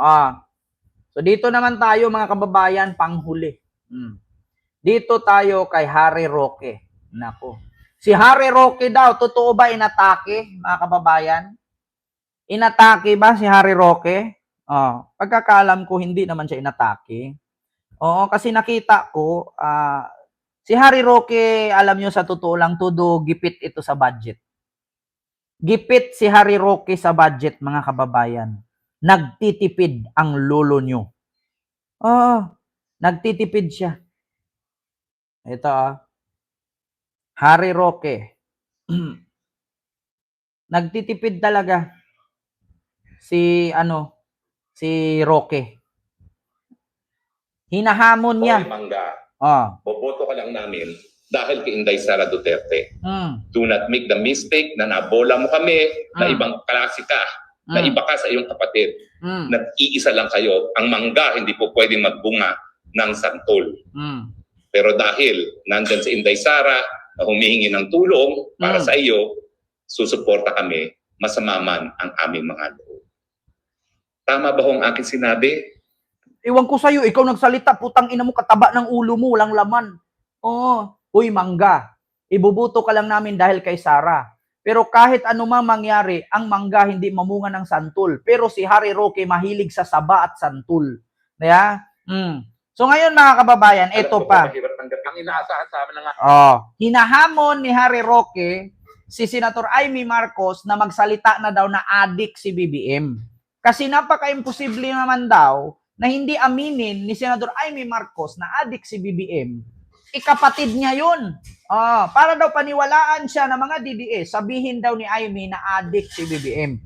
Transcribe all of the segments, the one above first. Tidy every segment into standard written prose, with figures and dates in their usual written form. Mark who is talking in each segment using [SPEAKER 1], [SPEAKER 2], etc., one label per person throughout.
[SPEAKER 1] Ah. So dito naman tayo mga kababayan, panghuli. Dito tayo kay Harry Roque. Nako. Si Harry Roque daw, totoo ba inatake, mga kababayan? Inatake ba si Harry Roque? Pagkakaalam ko, hindi naman siya inatake. Oo, kasi nakita ko, si Harry Roque, alam nyo sa totoo lang, todo gipit ito sa budget. Gipit si Harry Roque sa budget, mga kababayan. Nagtitipid ang lolo nyo. Nagtitipid siya. Ito Harry Roque. Nagtitipid talaga si Roque. Hinahamon niya.
[SPEAKER 2] Hoy, Mangga. Boboto ka lang namin dahil kay Inday Sara Duterte. Do not make the mistake na nabola mo kami na ibang klase ka, na iba ka sa iyong kapatid. Nag-iisa lang kayo. Ang Mangga hindi po pwedeng magbunga ng santol. Pero dahil nandyan si Inday Sara na humihingi ng tulong para sa iyo, susuporta kami, masama man ang aming mga loob. Tama ba hong aking sinabi?
[SPEAKER 1] Iwan ko sa'yo, ikaw nagsalita, putang ina mo, kataba ng ulo mo, walang laman. Uy, Mangga, ibubuto ka lang namin dahil kay Sara. Pero kahit ano mang mangyari, ang Mangga hindi mamunga ng santol. Pero si Harry Roque mahilig sa saba at santol. Kaya, So ngayon mga kababayan, ito pa.
[SPEAKER 2] Ang inaasahan sa amin nga.
[SPEAKER 1] Hinahamon ni Harry Roque si Senator Amy Marcos na magsalita na daw na adik si BBM. Kasi napaka-imposible naman daw na hindi aminin ni Senator Amy Marcos na adik si BBM. Ikapatid niya yun. Para daw paniwalaan siya ng mga DDS, sabihin daw ni Amy na adik si BBM.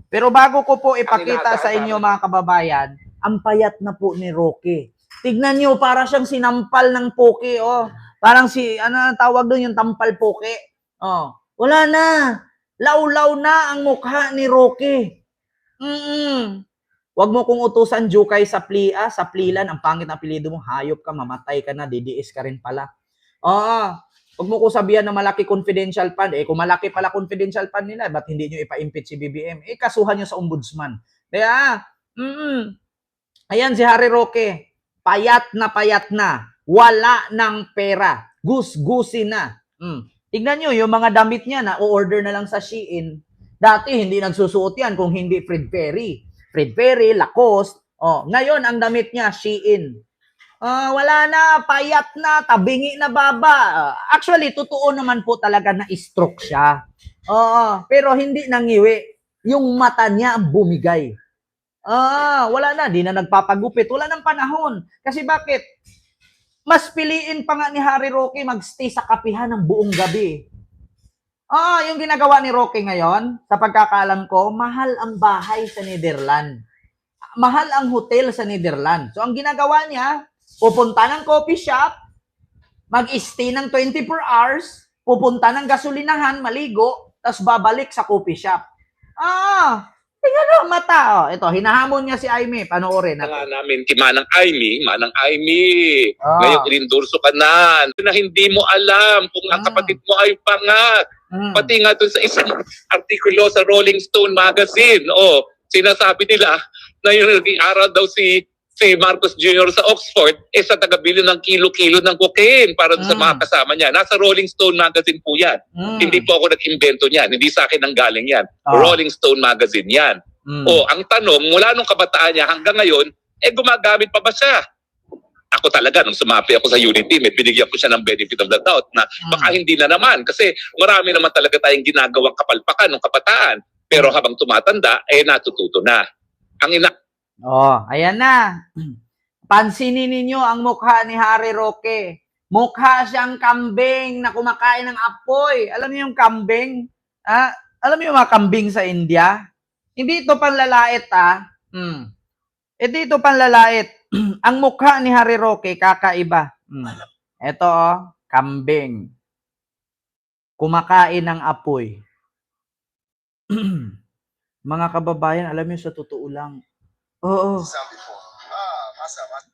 [SPEAKER 1] Pero bago ko po ipakita sa inyo mga kababayan, ang payat na po ni Roque. Tignan nyo, para siyang sinampal ng poke. Parang tawag doon yung tampal poke. Wala na. Law-law na ang mukha ni Roque. Wag mo kong utusan Jukay sa plia, sa plilan, ang pangit na apelyido mo, hayop ka, mamatay ka na, DDS ka rin pala. Wag mo ko sabihan na malaki confidential fund. Kung malaki pala confidential fund nila, ba't hindi nyo ipa-impeach si BBM? Kasuhan nyo sa ombudsman. Kaya, ayan si Harry Roque. Payat na. Wala ng pera. Gus-gusin na. Tignan nyo, yung mga damit niya na o-order na lang sa Shein. Dati, hindi nagsusuot yan kung hindi Fred Perry. Fred Perry, Lacoste. Ngayon, ang damit niya, Shein. Wala na, payat na, tabingi na baba. Actually, totoo naman po talaga na stroke siya. Pero hindi nangiwi. Yung mata niya ang bumigay. Wala na, di na nagpapagupit. Wala nang panahon. Kasi bakit? Mas piliin pa nga ni Harry Roque magstay sa kapihan ng buong gabi. Yung ginagawa ni Roque ngayon, sa pagkakaalam ko, mahal ang bahay sa Netherlands. Mahal ang hotel sa Netherlands. So, ang ginagawa niya, pupunta ng coffee shop, mag-stay ng 24 hours, pupunta ng gasolinahan, maligo, tapos babalik sa coffee shop. Tingnan ang mata. Ito, hinahamon niya si Amy. Panoorin natin.
[SPEAKER 2] Nga namin, Manang Amy. Ngayon, inendorso ka na hindi mo alam kung ang kapatid mo ay pangat. Pati nga doon sa isang artikulo sa Rolling Stone magazine, sinasabi nila na yung nag-aral daw si Marcos Jr. sa Oxford, sa taga-bili ng kilo-kilo ng cocaine para sa mga kasama niya. Nasa Rolling Stone magazine po yan. Hindi po ako nag-invento niyan. Hindi sa akin ang galing yan. Rolling Stone magazine yan. Ang tanong, mula nung kabataan niya hanggang ngayon, gumagamit pa ba siya? Ako talaga, nung sumapi ako sa Unity, binigyan ko siya ng benefit of the doubt na baka hindi na naman. Kasi marami naman talaga tayong ginagawang kapalpakan nung kabataan. Pero habang tumatanda, natututo na.
[SPEAKER 1] Ayan na. Pansinin ninyo ang mukha ni Harry Roque. Mukha siyang kambing na kumakain ng apoy. Alam niyo yung kambing? Alam niyo yung mga kambing sa India? Hindi ito panlalait, Ito panlalait. Ang mukha ni Harry Roque, kakaiba. Ito, kambing. Kumakain ng apoy. Mga kababayan, alam niyo sa totoo lang,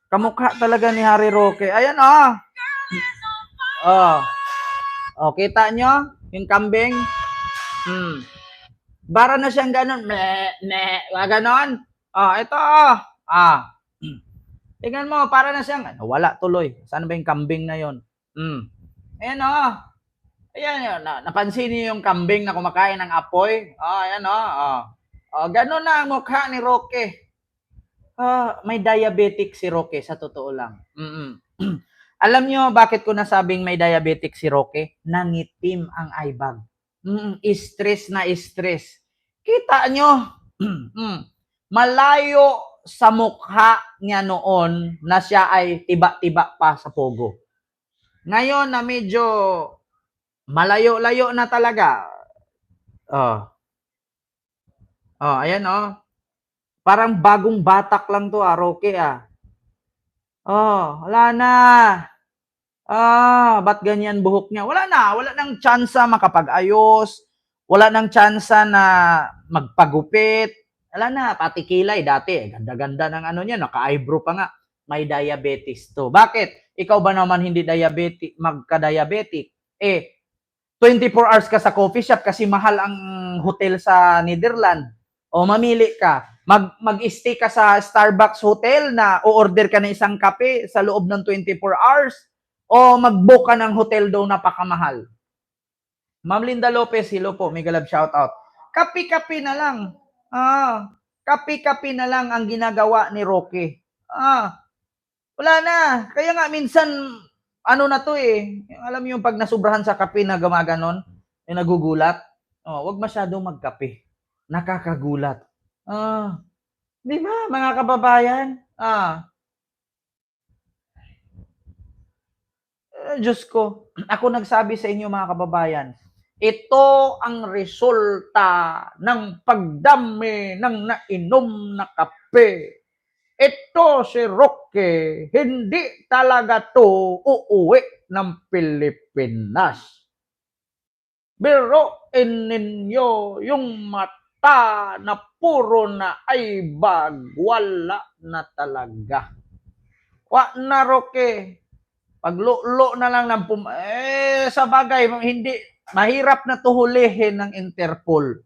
[SPEAKER 1] kamukha talaga ni Harry Roque. Ayan, kita nyo? Yung kambing? Bara na siyang ganon. Ganon. Ito, tingnan mo, para na siyang, wala tuloy. Saan ba yung kambing na yon? Ayan, ayan, yun. Napansin niyo yung kambing na kumakain ng apoy? Ayan, ganun na ang mukha ni Roque. May diabetic si Roque, sa totoo lang. Alam niyo bakit ko nasabing may diabetic si Roque? Nangitim ang eye bag. Stress na stress. Kita nyo, malayo sa mukha niya noon na siya ay tiba-tiba pa sa pogo. Ngayon na medyo malayo-layo na talaga. Ayan Parang bagong batak lang to, Roque wala na. Ba't ganyan buhok niya? Wala nang tsansa makapag-ayos. Wala nang tsansa na magpagupit. Wala na, pati kilay dati. Ganda-ganda ng ano niya, naka-eyebrow pa nga. May diabetes to. Bakit? Ikaw ba naman hindi diabetic, magka-diabetic? 24 hours ka sa coffee shop kasi mahal ang hotel sa Netherlands. O mamili ka. Mag-stay ka sa Starbucks hotel na o-order ka ng isang kape sa loob ng 24 hours. O mag-book ka ng hotel daw napakamahal. Ma'am Linda Lopez, hello po. Mega love shout out. Kapi-kapi na lang. Kapi-kapi na lang ang ginagawa ni Roque. Wala na. Kaya nga minsan, ano na to alam mo yung pag nasubrahan sa kape na gumaganon, yung nagugulat, wag masyadong magkape. Nakakagulat. Di ba, mga kababayan? Diyos ko, ako nagsabi sa inyo mga kababayan, ito ang resulta ng pagdami ng nainom na kape. Ito si Roque, hindi talaga to uuwi ng Pilipinas. Biruin ninyo yung mata na puro na ay bag, wala na talaga. Wa na Roque, paglulo na lang ng sa bagay, hindi, mahirap na to hulihin ng Interpol.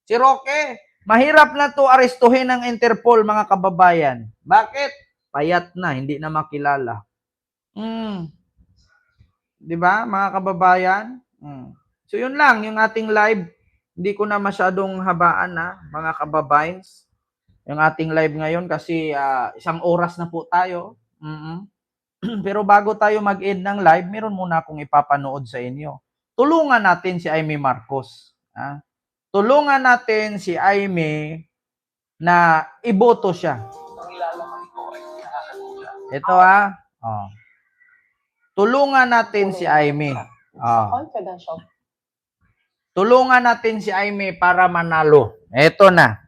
[SPEAKER 1] Si Roque, mahirap na to arestuhin ng Interpol, mga kababayan. Bakit? Payat na, hindi na makilala. Di ba, mga kababayan? So yun lang, yung ating live. Hindi ko na masyadong habaan mga kababayans. Yung ating live ngayon kasi 1 oras na po tayo. Pero bago tayo mag-end ng live, meron muna akong ipapanood sa inyo. Tulungan natin si Amy Marcos. Tulungan natin si Amy na iboto siya. Ito tulungan natin si Amy. Tulungan natin si Amy para manalo. Ito na.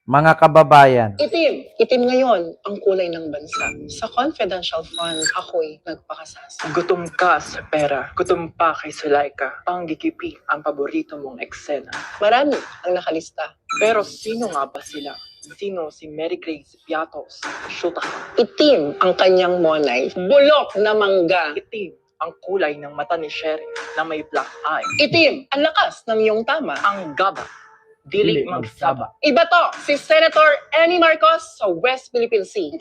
[SPEAKER 1] Mga kababayan.
[SPEAKER 3] Itim ngayon ang kulay ng bansa. Sa confidential fund, ako'y nagpakasasa.
[SPEAKER 4] Gutom ka sa pera, gutom pa kay Sulaika. Panggigipi ang paborito mong eksena.
[SPEAKER 3] Marami ang nakalista.
[SPEAKER 4] Pero sino nga ba sila? Sino si Mary Grace Piatos? Shoota.
[SPEAKER 3] Itim ang kanyang monay. Bulok na mangga.
[SPEAKER 4] Itim ang kulay ng mata ni Sherry na may black eye.
[SPEAKER 3] Itim ang lakas ng iyong tama.
[SPEAKER 4] Ang gaba, dili magsaba.
[SPEAKER 3] Iba to, si Senator Amy Marcos sa West Philippine Sea.